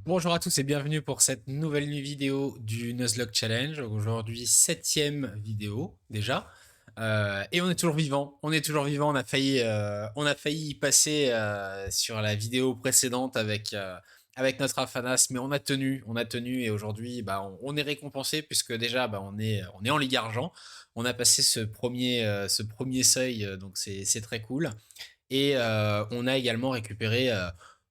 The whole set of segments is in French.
Bonjour à tous et bienvenue pour cette nouvelle vidéo du Nuzlocke Challenge. Aujourd'hui, septième vidéo déjà. Et on est toujours vivant. On est toujours vivant. On a failli y passer sur la vidéo précédente avec notre Afanas, mais on a tenu et aujourd'hui, on est récompensé puisque déjà, on est en Ligue Argent. On a passé ce premier seuil, donc c'est très cool. Et on a également récupéré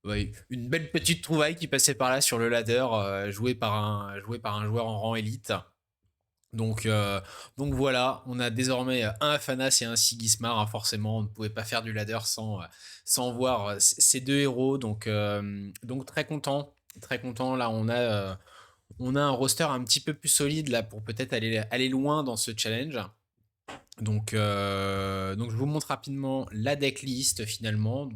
ouais, une belle petite trouvaille qui passait par là sur le ladder, joué par un joueur en rang élite. Donc, euh, donc voilà, on a désormais un Afanas et un Sigismar, hein. Forcément, on ne pouvait pas faire du ladder sans voir ces deux héros. Donc très content, très content. Là, on a un roster un petit peu plus solide là pour peut-être aller loin dans ce challenge. Donc je vous montre rapidement la decklist finalement.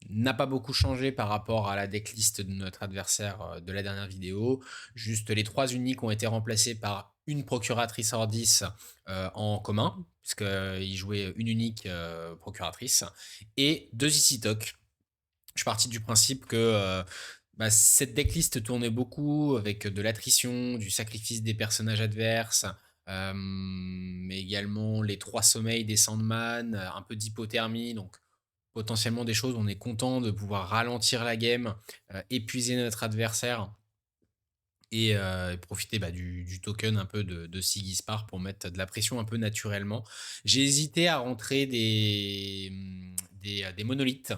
N'a pas beaucoup changé par rapport à la decklist de notre adversaire de la dernière vidéo. Juste les trois uniques ont été remplacés par une procuratrice Ordis en commun, puisqu'il jouait une unique procuratrice, et deux Ici-Toc. Je suis parti du principe que cette decklist tournait beaucoup avec de l'attrition, du sacrifice des personnages adverses, mais également les trois sommeils des Sandman, un peu d'hypothermie, donc potentiellement des choses où on est content de pouvoir ralentir la game, épuiser notre adversaire et profiter du token un peu de Sigispar pour mettre de la pression un peu naturellement. J'ai hésité à rentrer des monolithes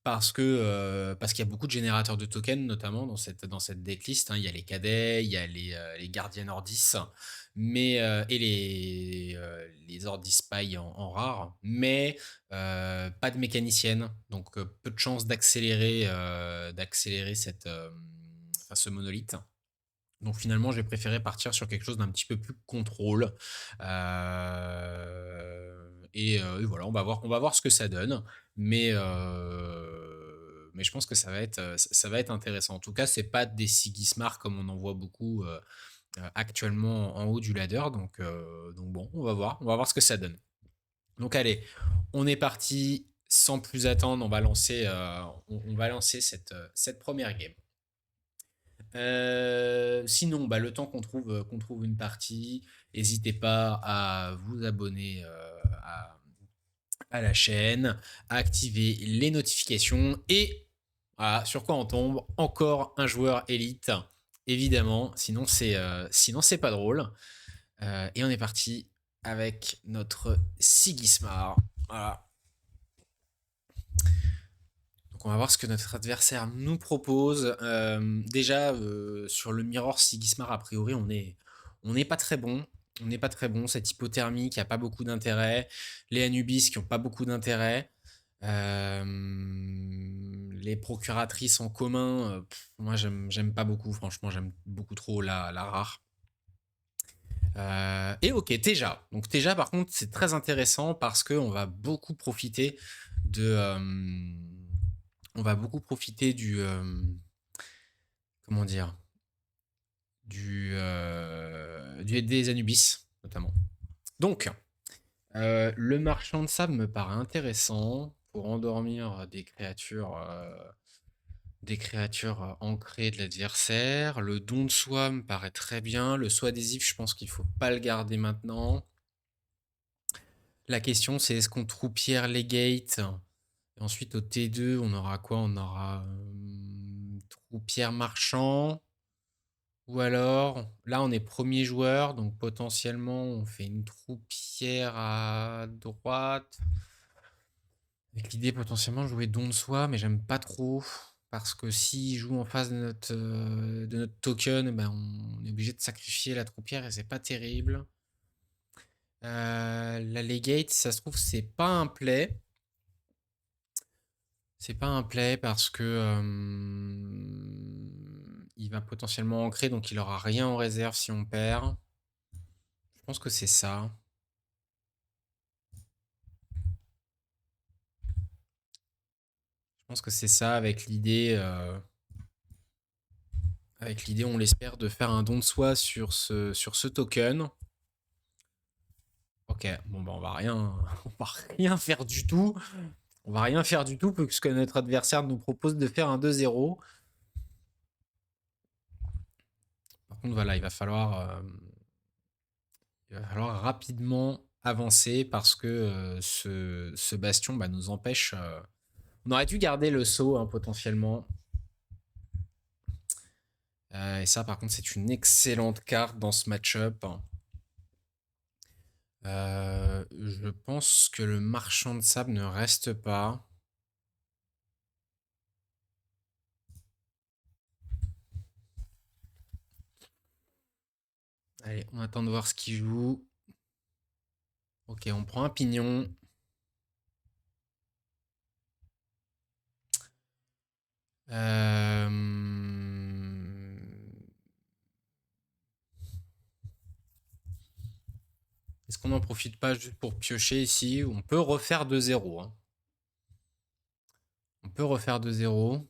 parce qu'il y a beaucoup de générateurs de tokens, notamment dans cette decklist, hein. Il y a les cadets, il y a les gardiens Ordis, et les Ordis Spy en rare, mais pas de mécanicienne, donc peu de chances d'accélérer ce monolithe. Donc finalement, j'ai préféré partir sur quelque chose d'un petit peu plus contrôle. Et voilà, on va voir ce que ça donne. Mais je pense que ça va être intéressant. En tout cas, c'est pas des Sigismar comme on en voit beaucoup actuellement en haut du ladder. Donc bon, on va voir ce que ça donne. Donc allez, on est parti. Sans plus attendre, on va lancer cette première game. Sinon, le temps qu'on trouve une partie, n'hésitez pas à vous abonner à la chaîne, à activer les notifications et voilà, sur quoi on tombe, encore un joueur élite, évidemment, sinon c'est pas drôle. Et on est parti avec notre Sigismar. Voilà. Donc on va voir ce que notre adversaire nous propose. Déjà, sur le Mirror Sigismar, a priori, on n'est pas très bon. On n'est pas très bon. Cette hypothermie qui a pas beaucoup d'intérêt. Les Anubis qui ont pas beaucoup d'intérêt. Les procuratrices en commun, moi j'aime pas beaucoup. Franchement, j'aime beaucoup trop la rare. Et ok, Teja. Donc Teja, par contre, c'est très intéressant parce qu'on va beaucoup profiter on va beaucoup profiter comment dire, des Anubis, notamment. Donc, le marchand de sable me paraît intéressant pour endormir des créatures ancrées de l'adversaire. Le don de soi me paraît très bien. Le soi adhésif, je pense qu'il faut pas le garder maintenant. La question, c'est est-ce qu'on troupière les gates? Et ensuite, au T2, on aura quoi? On aura troupière marchand. Ou alors, là, on est premier joueur, donc potentiellement, on fait une troupière à droite. Avec l'idée potentiellement de jouer don de soi, mais j'aime pas trop. Parce que s'il joue en face de notre token, on est obligé de sacrifier la troupière et c'est pas terrible. La legate, ça se trouve, c'est pas un play. C'est pas un play parce que il va potentiellement ancrer, donc il aura rien en réserve si on perd. Je pense que c'est ça. Je pense que c'est ça avec l'idée, on l'espère, de faire un don de soi sur ce token. Ok, bon on va rien, on va rien faire du tout. On va rien faire du tout puisque notre adversaire nous propose de faire un 2-0. contre, voilà, il va falloir rapidement avancer parce que ce bastion bah, nous empêche. On aurait dû garder le saut hein, potentiellement. Et ça, par contre, c'est une excellente carte dans ce match-up. Je pense que le marchand de sable ne reste pas. Allez, on attend de voir ce qu'il joue. Ok, on prend un pignon. Euh... Est-ce qu'on n'en profite pas juste pour piocher ici? On peut refaire 2-0. Hein. On peut refaire 2-0.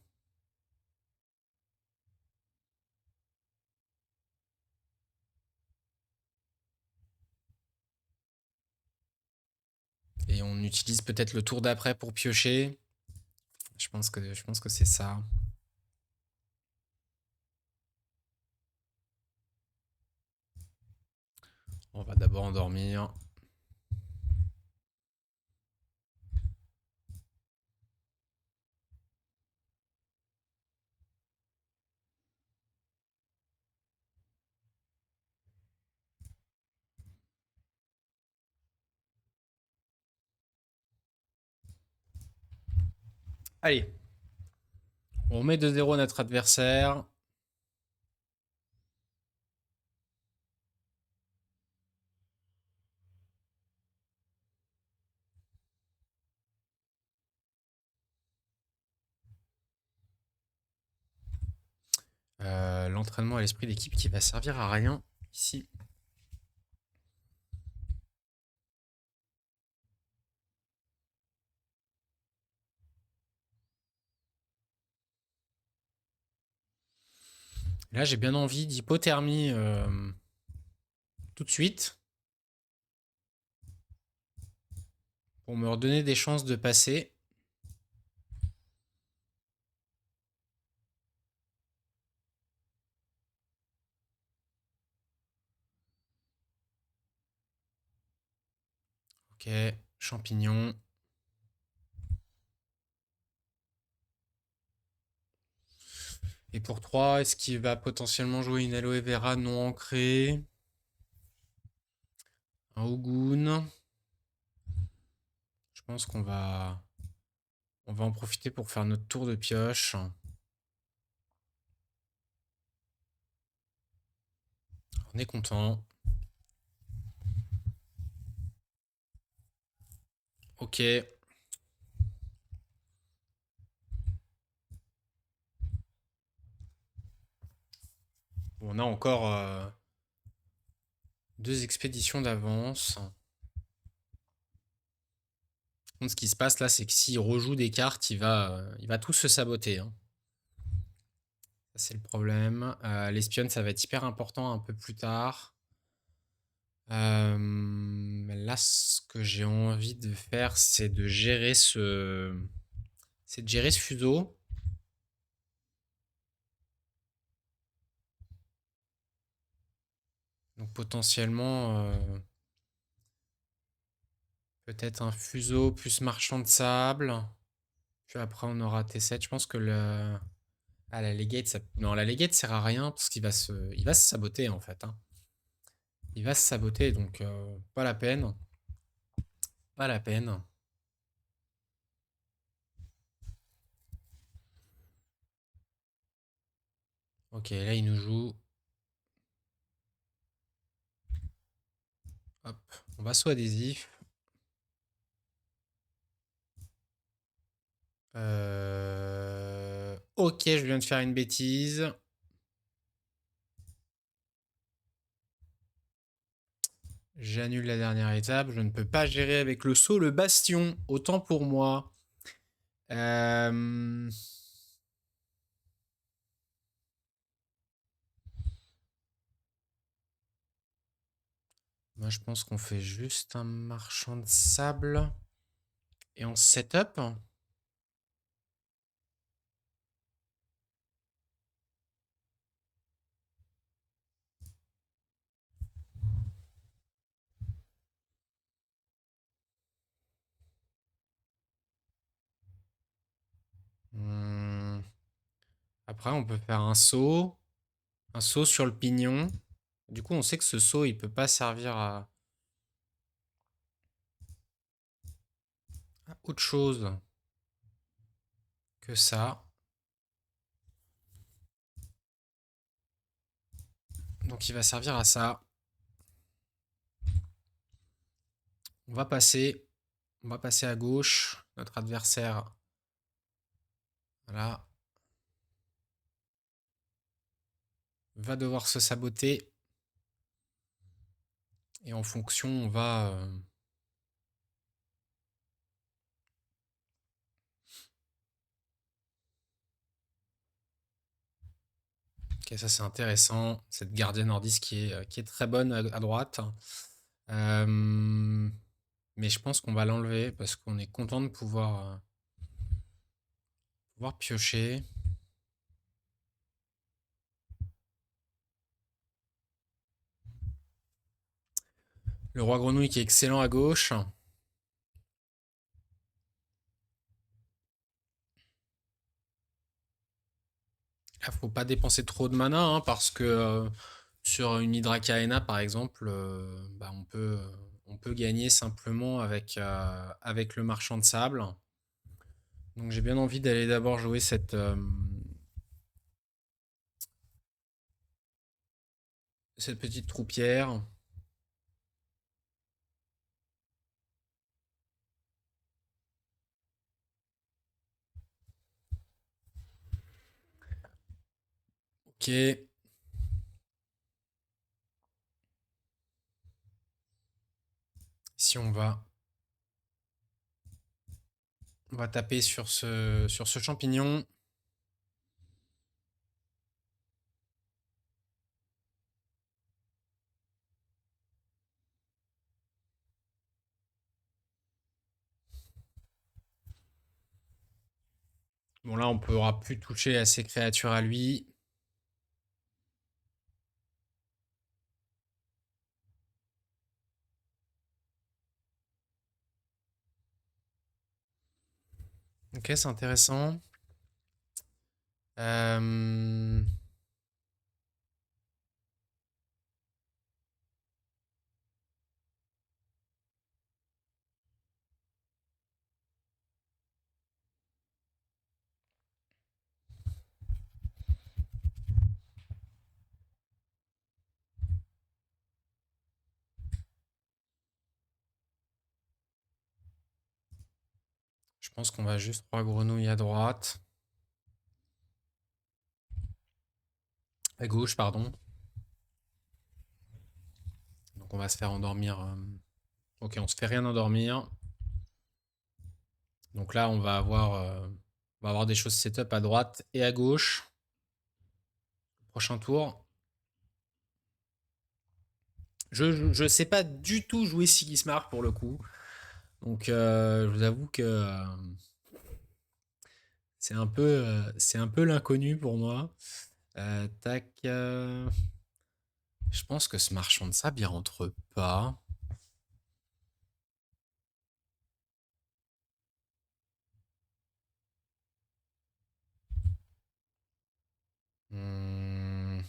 Et on utilise peut-être le tour d'après pour piocher. Je pense que c'est ça. On va d'abord endormir. Allez. On remet 2-0 à notre adversaire. L'entraînement à l'esprit d'équipe qui va servir à rien ici. Là, j'ai bien envie d'hypothermie tout de suite. Pour me redonner des chances de passer. Ok, champignons. Et pour 3, est-ce qu'il va potentiellement jouer une aloe vera non ancrée? Un Ogun. Je pense on va en profiter pour faire notre tour de pioche. On est content. Ok. On a encore 2 expéditions d'avance. Ce qui se passe là, c'est que s'il rejoue des cartes, il va tout se saboter. Hein. Ça, c'est le problème. L'espionne, ça va être hyper important un peu plus tard. Là, ce que j'ai envie de faire, c'est de gérer c'est de gérer ce fuseau. Donc potentiellement, peut-être un fuseau plus marchand de sable. Puis après, on aura T7. Je pense que la Legate, non, la Legate sert à rien parce il va se saboter en fait. Hein. Il va se saboter, donc pas la peine. Pas la peine. Ok, là, il nous joue. Hop, on va sous adhésif. Ok, je viens de faire une bêtise. J'annule la dernière étape. Je ne peux pas gérer avec le saut le bastion. Autant pour moi. Moi, je pense qu'on fait juste un marchand de sable. Et en setup. Après, on peut faire un saut sur le pignon. Du coup, on sait que ce saut, il peut pas servir à autre chose que ça. Donc, il va servir à ça. On va passer. On va passer à gauche. Notre adversaire, voilà, va devoir se saboter. Et en fonction, on va... Ok, ça c'est intéressant. Cette gardienne nordiste qui est très bonne à droite. Euh, mais je pense qu'on va l'enlever parce qu'on est content de pouvoir piocher. Le roi grenouille qui est excellent à gauche. Là, faut pas dépenser trop de mana hein, parce que sur une Hydra Kaena par exemple, bah, on peut gagner simplement avec le marchand de sable. Donc j'ai bien envie d'aller d'abord jouer cette petite troupière. Ok. Si on va taper sur ce champignon. Bon là on pourra plus toucher à ces créatures à lui. Ok, c'est intéressant. Euh, je pense qu'on va juste roi grenouille à droite. À gauche, pardon. Donc on va se faire endormir. Ok, on se fait rien endormir. Donc là, on va avoir des choses setup à droite et à gauche. Prochain tour. Je sais pas du tout jouer Sigismar pour le coup. Donc je vous avoue que c'est un peu l'inconnu pour moi. Tac. Je pense que ce marchand de sable, il rentre pas. Hmm,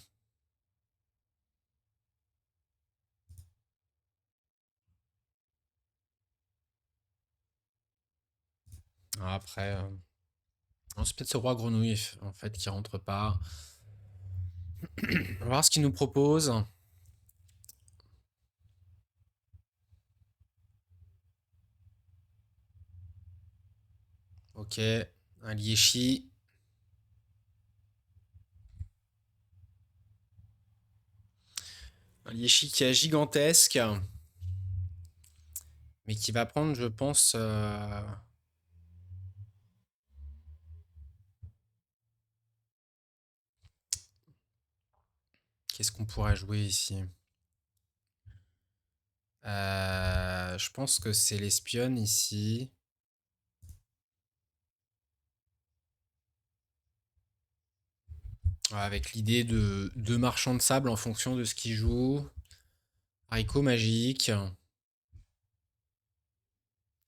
après, non, c'est peut-être ce roi grenouille en fait qui rentre pas. On va voir ce qu'il nous propose. Ok, un Liechi. Un Liechi qui est gigantesque, mais qui va prendre, je pense. Qu'est-ce qu'on pourrait jouer ici? Je pense que c'est l'espionne ici. Avec l'idée de deux marchands de sable en fonction de ce qu'ils jouent. Haricot magique.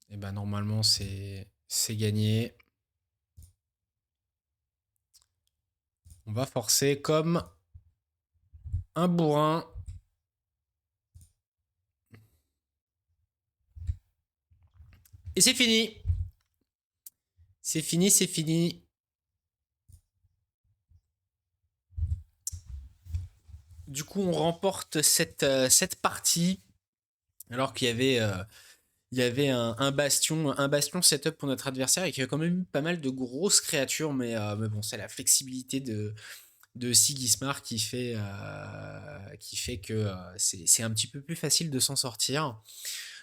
Et ben normalement c'est gagné. On va forcer comme un bourrin. Et c'est fini. C'est fini, c'est fini. Du coup, on remporte cette partie. Alors qu'il y avait un bastion setup pour notre adversaire et qu'il y a quand même eu pas mal de grosses créatures. Mais bon, c'est la flexibilité de Sigismar qui fait que c'est un petit peu plus facile de s'en sortir.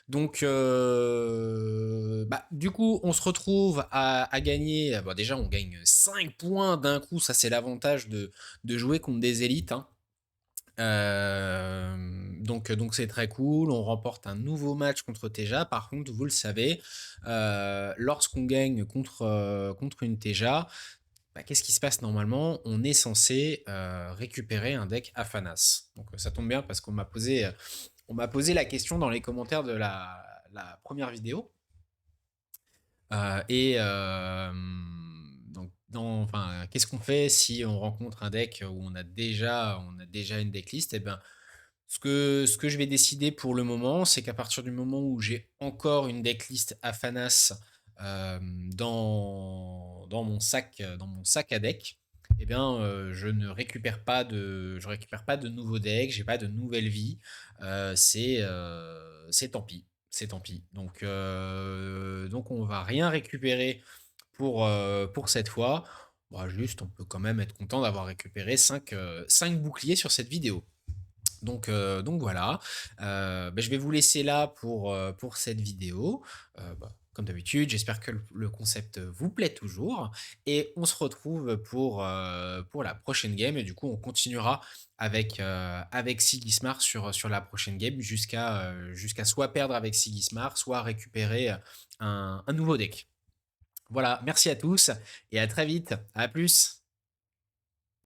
Donc, du coup, on se retrouve à gagner. Bon, déjà, on gagne 5 points d'un coup. Ça, c'est l'avantage de jouer contre des élites, hein. Donc c'est très cool. On remporte un nouveau match contre Teja. Par contre, vous le savez, lorsqu'on gagne contre une Teja, qu'est-ce qui se passe normalement? On est censé récupérer un deck Afanas. Donc ça tombe bien parce on m'a posé la question dans les commentaires de la première vidéo. Donc, enfin, qu'est-ce qu'on fait si on rencontre un deck où on a déjà une decklist? Eh ben, ce que je vais décider pour le moment, c'est qu'à partir du moment où j'ai encore une decklist Afanas euh, dans mon sac à deck, eh bien, je récupère pas de nouveaux decks, j'ai pas de nouvelle vie. C'est tant pis, c'est tant pis. Donc on va rien récupérer pour cette fois. Bon, juste, on peut quand même être content d'avoir récupéré 5 boucliers sur cette vidéo. Donc voilà. Je vais vous laisser là pour cette vidéo. Comme d'habitude, j'espère que le concept vous plaît toujours. Et on se retrouve pour la prochaine game. Et du coup, on continuera avec Sigismar sur la prochaine game jusqu'à soit perdre avec Sigismar, soit récupérer un nouveau deck. Voilà, merci à tous et à très vite. À plus.